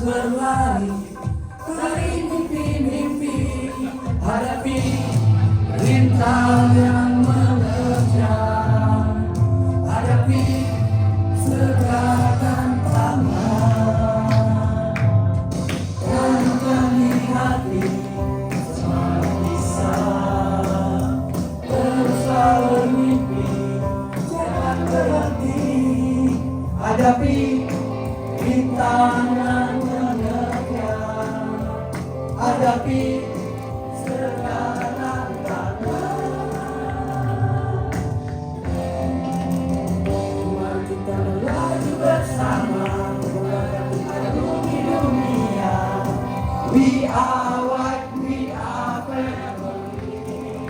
berlari, cari mimpi-mimpi, hadapi rintangan menerjang, hadapi segala tantangan, dan hati semangat bisa terus bermimpi, jangan berhenti, hadapi rintangan menerjang, hadapi segala tantangan. Mari kita melaju bersama menghadapi dunia. We are white, we are family.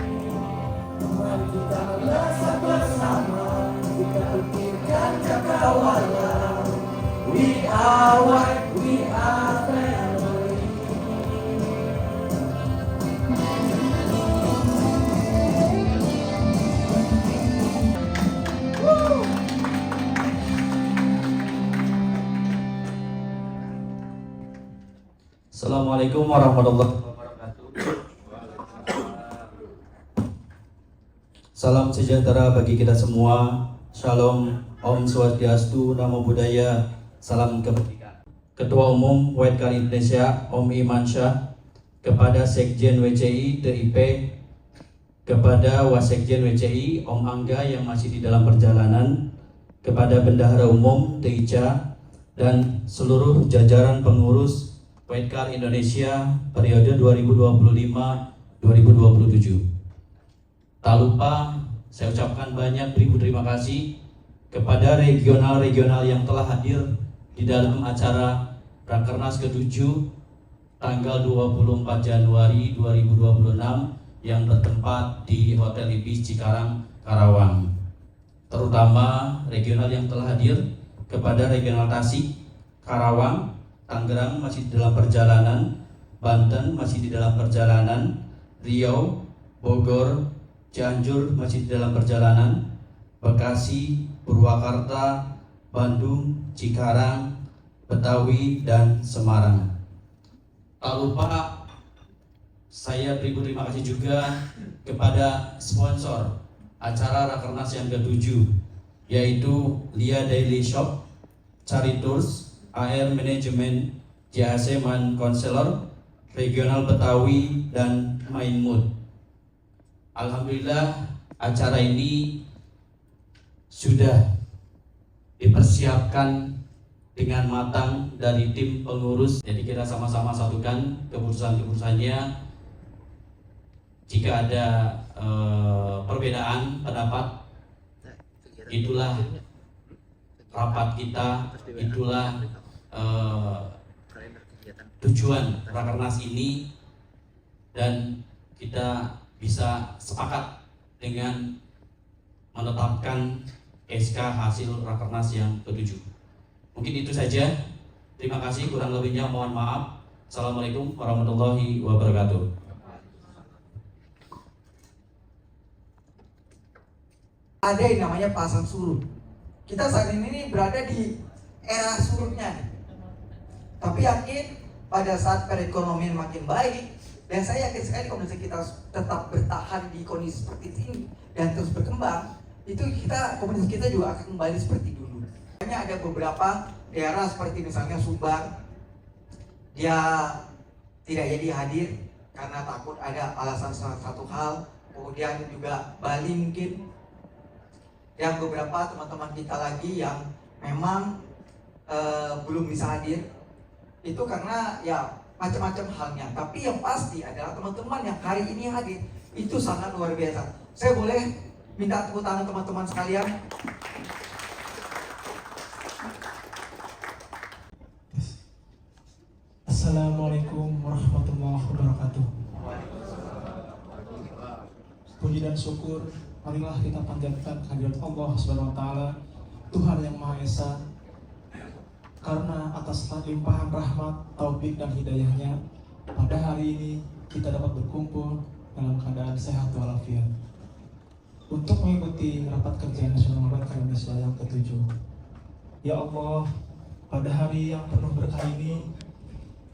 Mari kita melesat bersama, kita pikirkan cakrawala. We are white, we are family. Assalamualaikum warahmatullahi wabarakatuh. Salam sejahtera bagi kita semua. Shalom, Om Swastiastu, Namo Buddhaya, salam kebajikan. Ketua Umum White Car Indonesia, Om Iman Syah, kepada Sekjen WCI TIP, kepada Wasekjen WCI Om Angga yang masih di dalam perjalanan, kepada Bendahara Umum TICA, dan seluruh jajaran pengurus White Car Indonesia periode 2025-2027. Tak lupa saya ucapkan banyak ribu terima kasih kepada regional-regional yang telah hadir di dalam acara Rakernas ke-7 tanggal 24 Januari 2026 yang bertempat di Hotel Ibis Cikarang, Karawang. Terutama regional yang telah hadir kepada regional Tasik, Karawang, Tangerang masih di dalam perjalanan, Banten masih di dalam perjalanan, Riau, Bogor, Cianjur masih di dalam perjalanan, Bekasi, Purwakarta, Bandung, Cikarang, Betawi, dan Semarang. Tak lupa saya beri terima kasih juga kepada sponsor acara Rakernas yang ke-7, yaitu Lia Daily Shop, Cari Tours, AR Management, JAC Man Counselor, Regional Betawi, dan Main Mood. Alhamdulillah acara ini sudah dipersiapkan dengan matang dari tim pengurus. Jadi kita sama-sama satukan keputusan-keputusannya. Jika ada perbedaan pendapat, itulah rapat kita, itulah tujuan Rakernas ini, dan kita bisa sepakat dengan menetapkan SK hasil Rakernas yang ke-7. Mungkin itu saja. Terima kasih, kurang lebihnya mohon maaf. Assalamualaikum warahmatullahi wabarakatuh. Ada yang namanya pasang surut. Kita saat ini berada di era surutnya. Tapi yakin pada saat perekonomian makin baik, dan saya yakin sekali kalau misalnya kita tetap bertahan di kondisi seperti ini dan terus berkembang, itu komunitas kita juga akan kembali seperti dulu. Hanya ada beberapa daerah seperti misalnya Sumbar, dia tidak jadi hadir karena takut ada alasan salah satu hal. Kemudian juga Bali mungkin, dan beberapa teman-teman kita lagi yang memang belum bisa hadir. Itu karena ya macam-macam halnya. Tapi yang pasti adalah teman-teman yang hari ini hadir itu sangat luar biasa. Saya boleh minta tepuk tangan teman-teman sekalian. Assalamualaikum warahmatullahi wabarakatuh. Puji dan syukur marilah kita panjatkan kehadirat Allah Subhanahu wa taala, Tuhan yang Maha Esa, karena atas limpahan rahmat, taufik dan hidayahnya pada hari ini kita dapat berkumpul dalam keadaan sehat walafiat untuk mengikuti rapat kerja nasional White Car Indonesia yang ke-7. Ya Allah, pada hari yang penuh berkah ini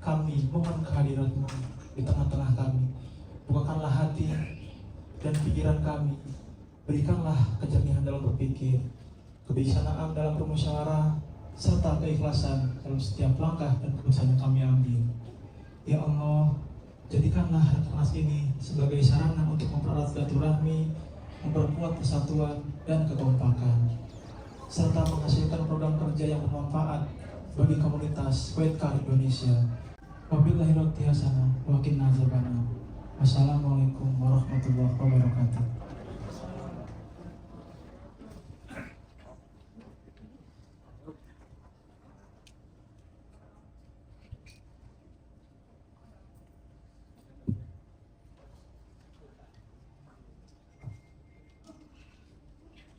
kami mohon kehadirat-Mu di tengah-tengah kami. Bukakanlah hati dan pikiran kami. Berikanlah kejernihan dalam berpikir, kebijaksanaan dalam bermusyawarah, serta keikhlasan dalam setiap langkah dan keputusan yang kami ambil. Ya Allah, jadikanlah Rakernas ini sebagai sarana untuk mempererat silaturahmi, memperkuat persatuan dan kekompakan, serta menghasilkan program kerja yang bermanfaat bagi komunitas Wetkar Indonesia. Wabillahi taufiq hasanah wa qina azabannar. Wassalamualaikum warahmatullahi wabarakatuh.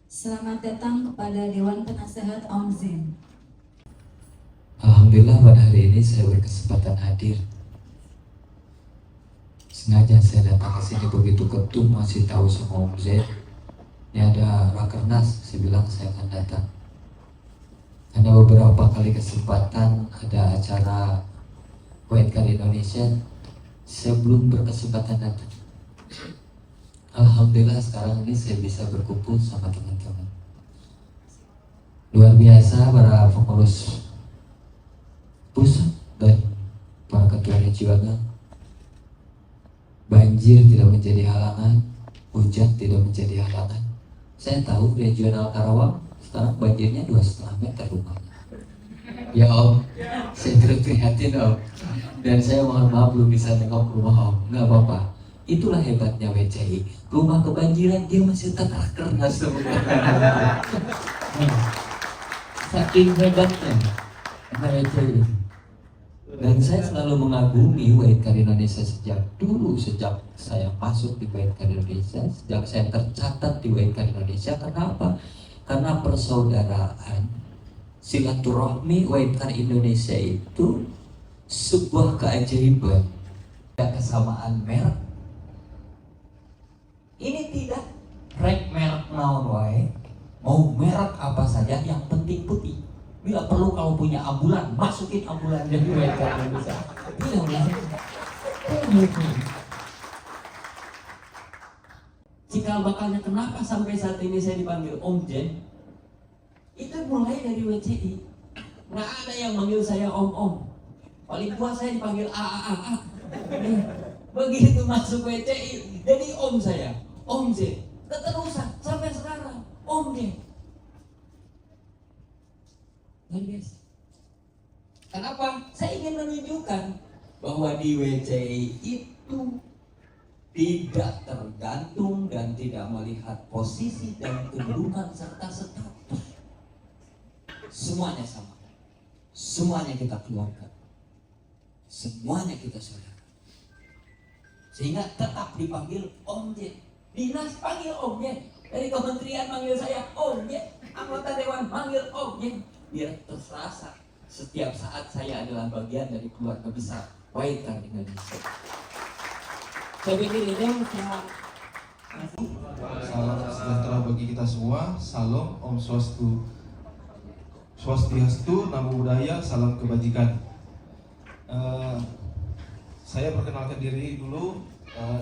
Selamat datang kepada Dewan Penasehat OMZIN. Alhamdulillah pada hari ini saya berkesempatan hadir. Sengaja saya datang ke sini begitu ketum masih tahu sama Om Z. Ini ada Rakernas, saya bilang saya akan datang. Karena beberapa kali kesempatan ada acara Wetkar Indonesia, saya belum berkesempatan datang. Alhamdulillah sekarang ini saya bisa berkumpul sama teman-teman. Luar biasa para pengurus pusat dan para ketua regional. Banjir tidak menjadi halangan, hujan tidak menjadi halangan. Saya tahu regional Karawang sekarang banjirnya 2,5 meter rumahnya. Ya Om, saya turut prihatin Om. Dan saya mohon maaf belum bisa nengok rumah Om. Nggak apa-apa. Itulah hebatnya WCI. Rumah kebanjiran dia masih tetap Rakernas sebenarnya. Saking hebatnya WCI. Dan saya selalu mengagumi Wetkar Indonesia sejak dulu, sejak saya masuk di Wetkar Indonesia, sejak saya tercatat di Wetkar Indonesia. Kenapa? Karena persaudaraan, silaturahmi Wetkar Indonesia itu sebuah keajaiban. Ada kesamaan merek. Ini tidak rek merek naon wae, mau merek apa saja yang penting putih. Bila perlu kalau punya ambulan, masukin ambulan jadi Wetkar Indonesia. Cikal bakalnya kenapa sampai saat ini saya dipanggil Om Jen? Itu mulai dari WCI. Nggak ada yang manggil saya Om. Paling tua saya dipanggil A. Begitu masuk WCI, jadi Om saya, Om J. Keterusan sampai sekarang, Om J. Guys, kenapa? Saya ingin menunjukkan bahwa di WCI itu tidak tergantung dan tidak melihat posisi dan kedudukan serta status. Semuanya sama. Semuanya kita keluarga. Semuanya kita saudara. Sehingga tetap dipanggil Om J. Dinas panggil Om J. Dari kementerian manggil saya Om J. Anggota dewan manggil Om J. Biar terasa setiap saat saya adalah bagian dari keluarga besar Wetkar Indonesia. Saya pikir ini Salam sejahtera bagi kita semua. Salam Om Swastiastu, Namo Buddhaya, salam kebajikan. Saya perkenalkan diri dulu.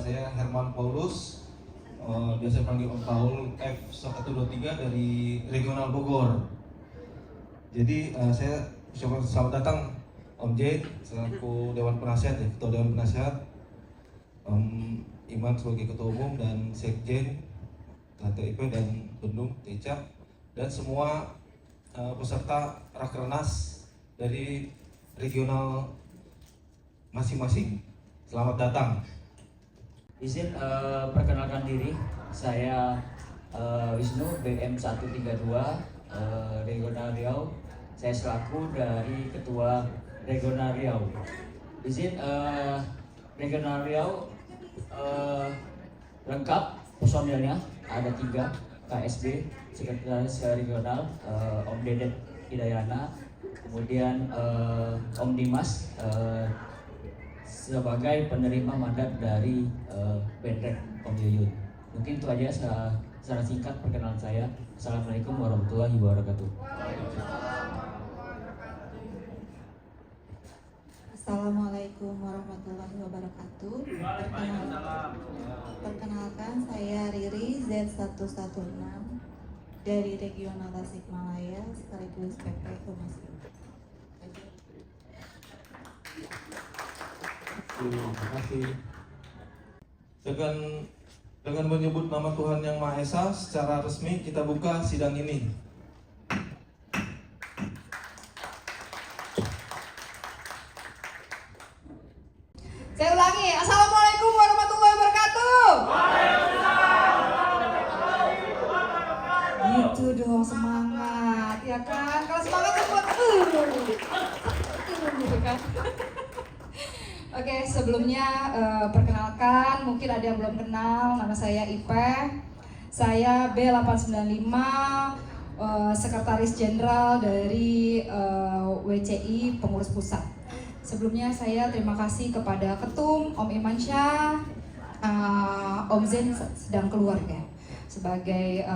Saya Herman Paulus, biasa panggil Om Paul F123 dari Regional Bogor. Jadi saya ucapkan selamat datang Om J selaku Dewan Penasihat ya, Ketua Dewan Penasihat, Om Iman sebagai Ketua Umum dan Sekjen TIP dan Bendung Teca, dan semua peserta Rakernas dari regional masing-masing. Selamat datang. Izin perkenalkan diri, saya Wisnu BM 132 Regional Riau. Saya selaku dari Ketua Regional Riau. Izin Regional Riau lengkap personilnya, ada 3 KSB, Sekretaris Regional, Om Dedet Hidayana, kemudian Om Dimas sebagai penerima mandat dari Bendrek Om Yuyun. Mungkin itu aja secara singkat perkenalan saya. Assalamualaikum warahmatullahi wabarakatuh. Assalamualaikum warahmatullahi wabarakatuh. Perkenalkan, saya Riri Z116 dari Regional Tasikmalaya sekaligus PP Komisi. Terima kasih. Dengan menyebut nama Tuhan Yang Maha Esa, secara resmi kita buka sidang ini. Saya ulangi, Assalamualaikum warahmatullahi wabarakatuh. Gitu dong, semangat, ya kan? Kalau semangat kan buat gitu kan. Oke, sebelumnya perkenalkan, mungkin ada yang belum kenal, nama saya Ipe. Saya B895, Sekretaris Jenderal dari WCI Pengurus Pusat. Sebelumnya saya terima kasih kepada Ketum Om Imansyah, Om Zen sedang keluar ya sebagai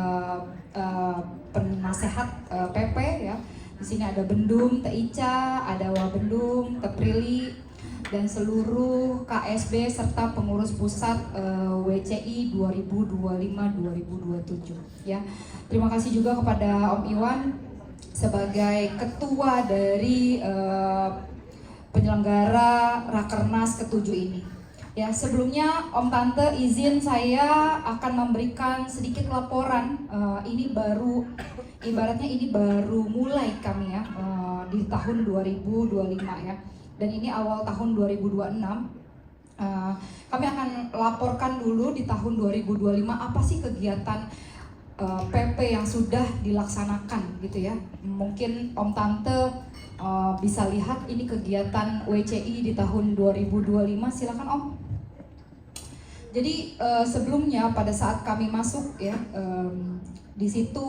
penasehat PP ya. Di sini ada Bendum, Teh Ica, ada Wabendum, Teh Prilly, dan seluruh KSB serta pengurus pusat WCI 2025-2027 ya. Terima kasih juga kepada Om Iwan sebagai ketua dari penyelenggara Rakernas ke-7 ini. Ya, sebelumnya Om Tante izin saya akan memberikan sedikit laporan. Ini baru ibaratnya ini baru mulai kami ya di tahun 2025 ya. Dan ini awal tahun 2026. Kami akan laporkan dulu di tahun 2025 apa sih kegiatan PP yang sudah dilaksanakan gitu ya. Mungkin Om Tante bisa lihat ini kegiatan WCI di tahun 2025. Silakan Om. Jadi sebelumnya pada saat kami masuk ya, di situ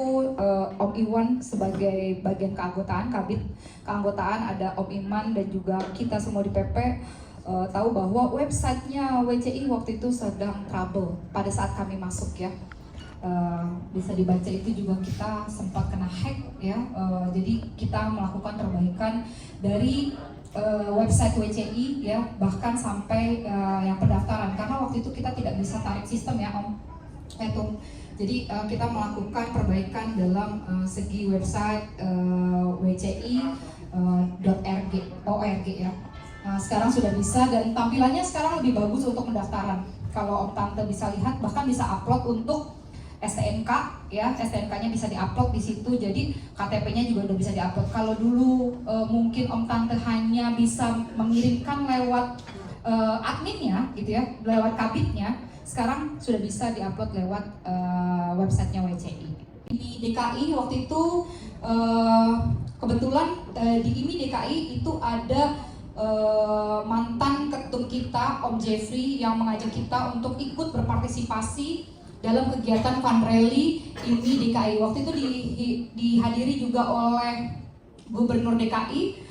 Om Iwan sebagai bagian keanggotaan, kabit keanggotaan, ada Om Iman dan juga kita semua di PP tahu bahwa websitenya WCI waktu itu sedang trouble pada saat kami masuk ya. Bisa dibaca itu juga kita sempat kena hack ya. Jadi kita melakukan perbaikan dari website WCI ya, bahkan sampai yang pendaftaran, karena waktu itu kita tidak bisa tarik sistem ya Om. Jadi kita melakukan perbaikan dalam segi website wci.org ya. Sekarang sudah bisa dan tampilannya sekarang lebih bagus untuk pendaftaran. Kalau Om Tante bisa lihat, bahkan bisa upload untuk STNK ya, STNK-nya bisa diupload di situ, jadi KTP-nya juga udah bisa diupload. Kalau dulu mungkin Om Tante hanya bisa mengirimkan lewat adminnya gitu ya, lewat kabitnya, sekarang sudah bisa diupload lewat websitenya WCI. Di DKI waktu itu kebetulan di IMI DKI itu ada mantan ketum kita Om Jeffrey yang mengajak kita untuk ikut berpartisipasi dalam kegiatan fun rally IMI DKI. Waktu itu dihadiri juga oleh Gubernur DKI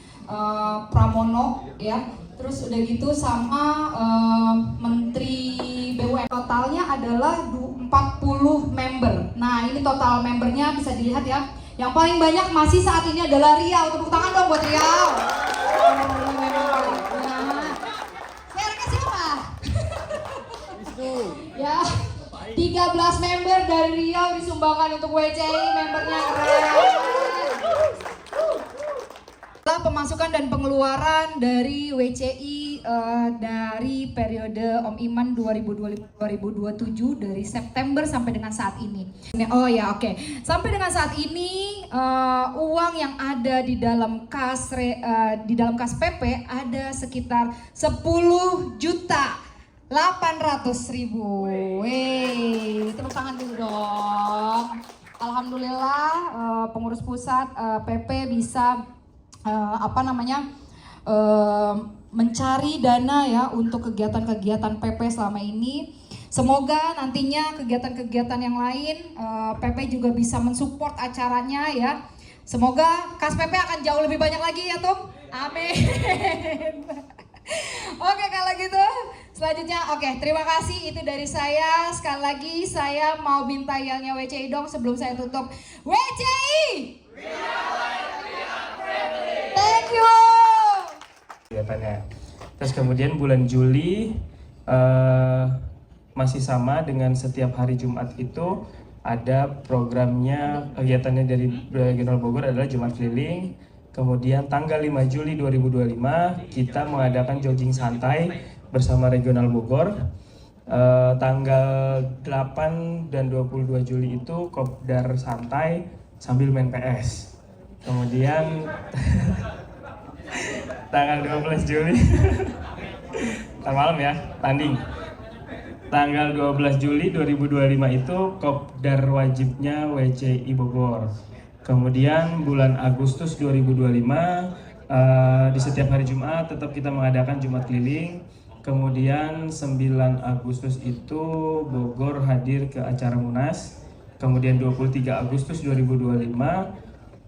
Pramono ya. Terus udah gitu sama Menteri BUMN. Totalnya adalah 40 member. Nah, ini total membernya bisa dilihat ya. Yang paling banyak masih saat ini adalah Riau. Tepuk tangan dong buat Riau. Mereknya siapa? Ya. 13 member dari Riau disumbangkan untuk WCI, membernya keren. Pemasukan dan pengeluaran dari WCI dari periode Om Iman 2025-2027 dari September sampai dengan saat ini. Oh ya, oke. Sampai dengan saat ini uang yang ada di dalam kas PP ada sekitar 10.800.000. Tepuk tangan dulu dong. Alhamdulillah pengurus pusat PP bisa mencari dana ya untuk kegiatan-kegiatan PP selama ini. Semoga nantinya kegiatan-kegiatan yang lain PP juga bisa mensupport acaranya ya. Semoga kas PP akan jauh lebih banyak lagi ya Tum. Amin. Oke, kalau gitu selanjutnya terima kasih itu dari saya. Sekali lagi saya mau minta yelnya WCI dong sebelum saya tutup. WCI! Thank you. Kegiatannya Terus kemudian bulan Juli masih sama dengan setiap hari Jumat itu ada programnya, kegiatannya dari Regional Bogor adalah Jumat Keliling. Kemudian tanggal 5 Juli 2025 kita mengadakan jogging santai bersama Regional Bogor. Tanggal 8 dan 22 Juli itu kopdar santai sambil main PS. Kemudian tanggal 12 Juli ntar malam ya, tanding. Tanggal 12 Juli 2025 itu kopdar wajibnya WCI Bogor. Kemudian bulan Agustus 2025 di setiap hari Jumat tetap kita mengadakan Jumat Keliling. Kemudian 9 Agustus itu Bogor hadir ke acara Munas. Kemudian 23 Agustus 2025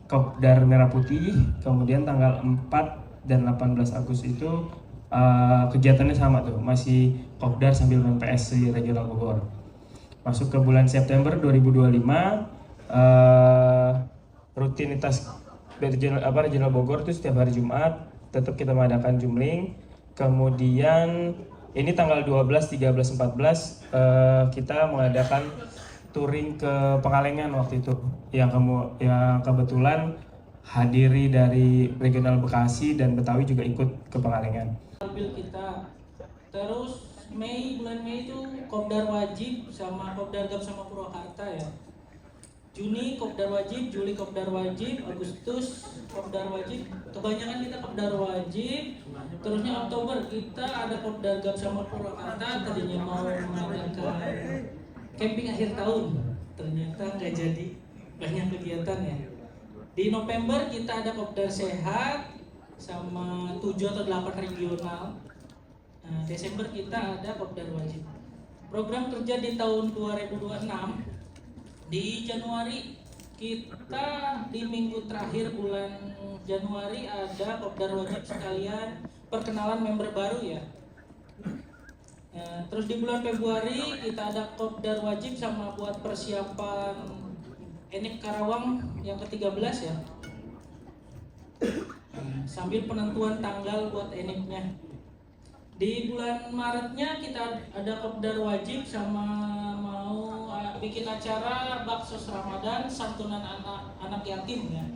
kopdar Merah Putih. Kemudian tanggal 4 dan 18 Agustus itu kegiatannya sama tuh, masih kopdar sambil main PS di Regional Bogor. Masuk ke bulan September 2025 rutinitas Regional Bogor itu setiap hari Jumat tetap kita mengadakan jumling. Kemudian ini tanggal 12, 13, 14 kita mengadakan touring ke Pengalengan waktu itu yang kebetulan hadiri dari Regional Bekasi dan Betawi juga ikut ke Pengalengan. Kita terus bulan Mei itu kopdar wajib sama kopdar gab sama Purwakarta ya. Juni kopdar wajib, Juli kopdar wajib, Agustus kopdar wajib. Kebanyakan kita kopdar wajib. Terusnya Oktober kita ada kopdar gab sama Purwakarta. Tadinya mau mengadakan camping akhir tahun, ternyata nggak jadi, banyak kegiatan ya. Di November kita ada kopdar sehat sama 7 atau 8 regional. Nah, Desember kita ada kopdar wajib. Program kerja di tahun 2026 di Januari kita di minggu terakhir bulan Januari ada kopdar wajib sekalian perkenalan member baru ya. Terus di bulan Februari kita ada kopdar wajib sama buat persiapan Enip Karawang yang ke-13 ya. Sambil penentuan tanggal buat enipnya. Di bulan Maretnya kita ada kopdar wajib sama mau bikin acara baksos Ramadan santunan anak yatim ya.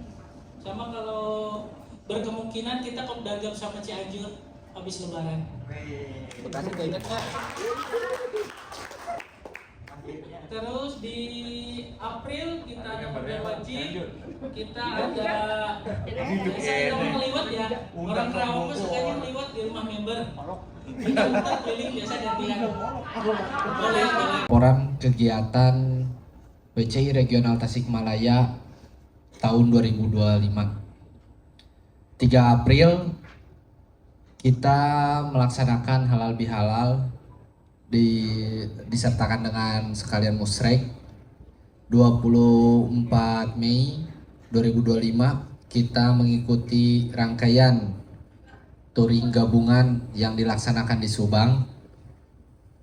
Sama kalau berkemungkinan kita kopdar gab sama Cianjur habis lebaran. Terus di April kita ada kopdar wajib, kita ada saya mau ngeliwat ya, orang Kerawang sukanya ngeliwat di rumah member. Kita muter keliling biasa gantian. Boleh. Laporan kegiatan WCI Regional Tasikmalaya tahun 2025. 3 April kita melaksanakan halal bihalal disertakan dengan sekalian musrek. 24 Mei 2025 kita mengikuti rangkaian touring gabungan yang dilaksanakan di Subang.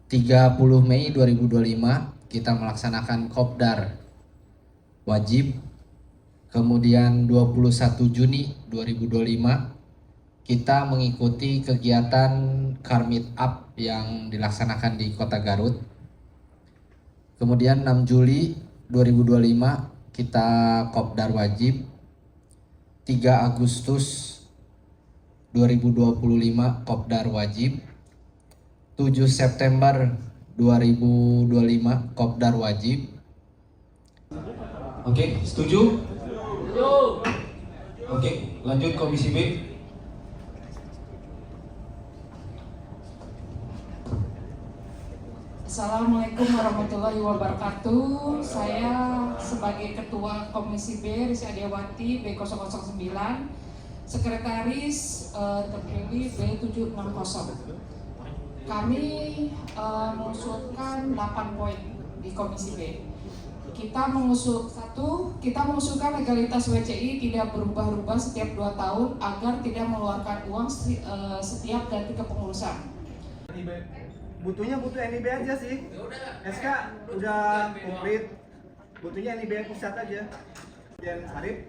30 Mei 2025 kita melaksanakan kopdar wajib. Kemudian 21 Juni 2025 kita mengikuti kegiatan Car Meet Up yang dilaksanakan di Kota Garut. Kemudian 6 Juli 2025 kita kopdar wajib. 3 Agustus 2025 kopdar wajib. 7 September 2025 kopdar wajib. Oke, setuju? Oke, lanjut Komisi B. Assalamualaikum warahmatullahi wabarakatuh. Saya sebagai Ketua Komisi B, Rizky Adiawati B009, Sekretaris terpilih B760. Kami mengusulkan 8 poin di Komisi B. Kita mengusulkan legalitas WCI tidak berubah-ubah setiap 2 tahun agar tidak mengeluarkan uang setiap ganti kepengurusan. Butuh NIB aja sih. SK udah komplit. Butuhnya NIB pusat aja. Jen Sarip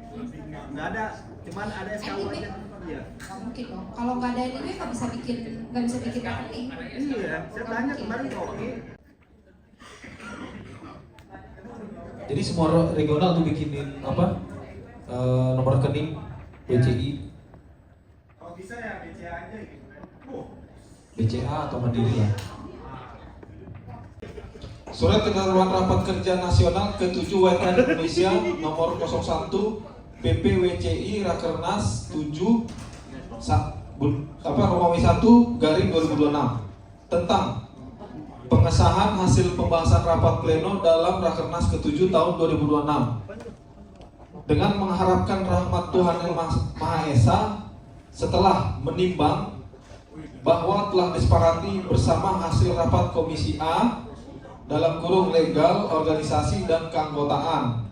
nggak ada, cuman ada SKU aja. Iya. Nggak mungkin dong. Kalau nggak ada NIB nggak bisa bikin rekening. Iya, saya tanya kemarin kok. Jadi semua regional tuh bikinin apa? Nomor rekening BCI. Kalau bisa ya BCA aja gitu. BCA atau Mandiri lah. Surat Ketentuan Rapat Kerja Nasional ke-7 WKR Indonesia nomor 01 BP WCI Rakernas 7 Romawi 1 garing 2026 tentang pengesahan hasil pembahasan rapat pleno dalam Rakernas ke-7 tahun 2026 dengan mengharapkan rahmat Tuhan Yang Maha Esa setelah menimbang bahwa telah disepakati bersama hasil rapat Komisi A dalam kurung legal, organisasi, dan keanggotaan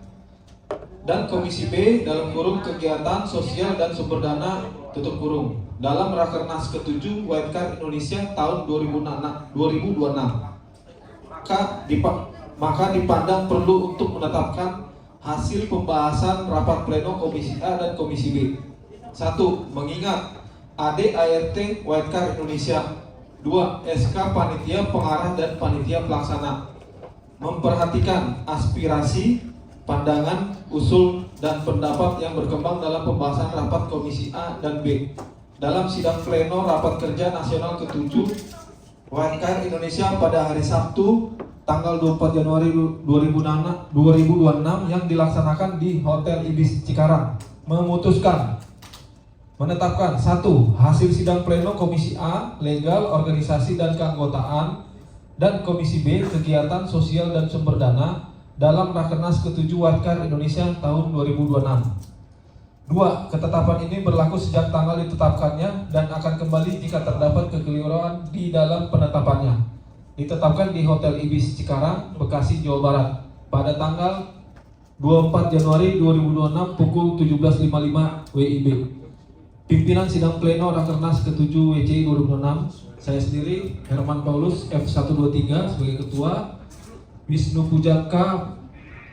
dan Komisi B dalam kurung kegiatan sosial dan sumber dana tutup kurung dalam Rakernas ke-7 WKR Indonesia tahun 2026 maka dipandang perlu untuk menetapkan hasil pembahasan rapat pleno Komisi A dan Komisi B. 1. Mengingat AD/ART WKR Indonesia. 2. SK Panitia Pengarah dan Panitia Pelaksana memperhatikan aspirasi, pandangan, usul, dan pendapat yang berkembang dalam pembahasan rapat Komisi A dan B dalam sidang pleno rapat kerja nasional ke-7 WKR Indonesia pada hari Sabtu tanggal 24 Januari 2026 yang dilaksanakan di Hotel Ibis Cikarang, memutuskan menetapkan 1. Hasil sidang pleno Komisi A legal, organisasi, dan keanggotaan dan Komisi B kegiatan sosial dan sumber dana dalam Rakernas ke-7 WKR Indonesia tahun 2026. 2. Ketetapan ini berlaku sejak tanggal ditetapkannya dan akan kembali jika terdapat kekeliruan di dalam penetapannya. Ditetapkan di Hotel Ibis Cikarang, Bekasi, Jawa Barat pada tanggal 24 Januari 2026 pukul 17.55 WIB. Pimpinan Sidang Pleno Rakernas ke-7 WCI 2026, saya sendiri Herman Paulus F123 sebagai Ketua, Wisnu Pujaka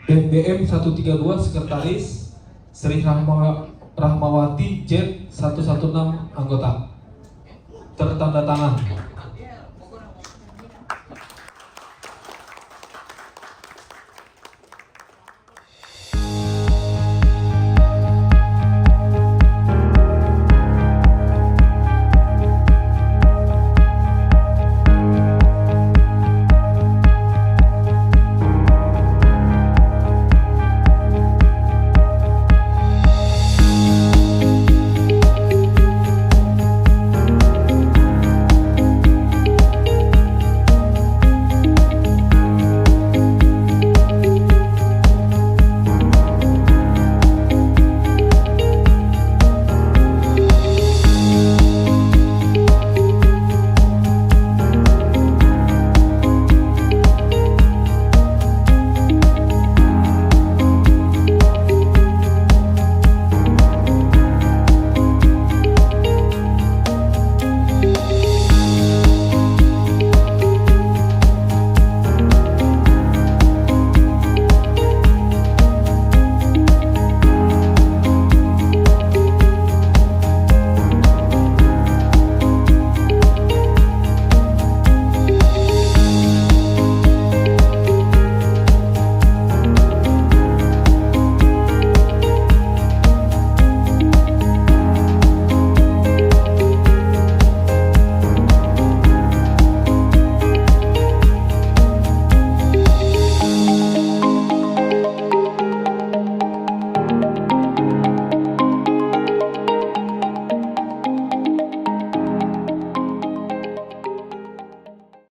BBM 132 Sekretaris, Sri Rahmawati Z 116 anggota. Tertanda tangan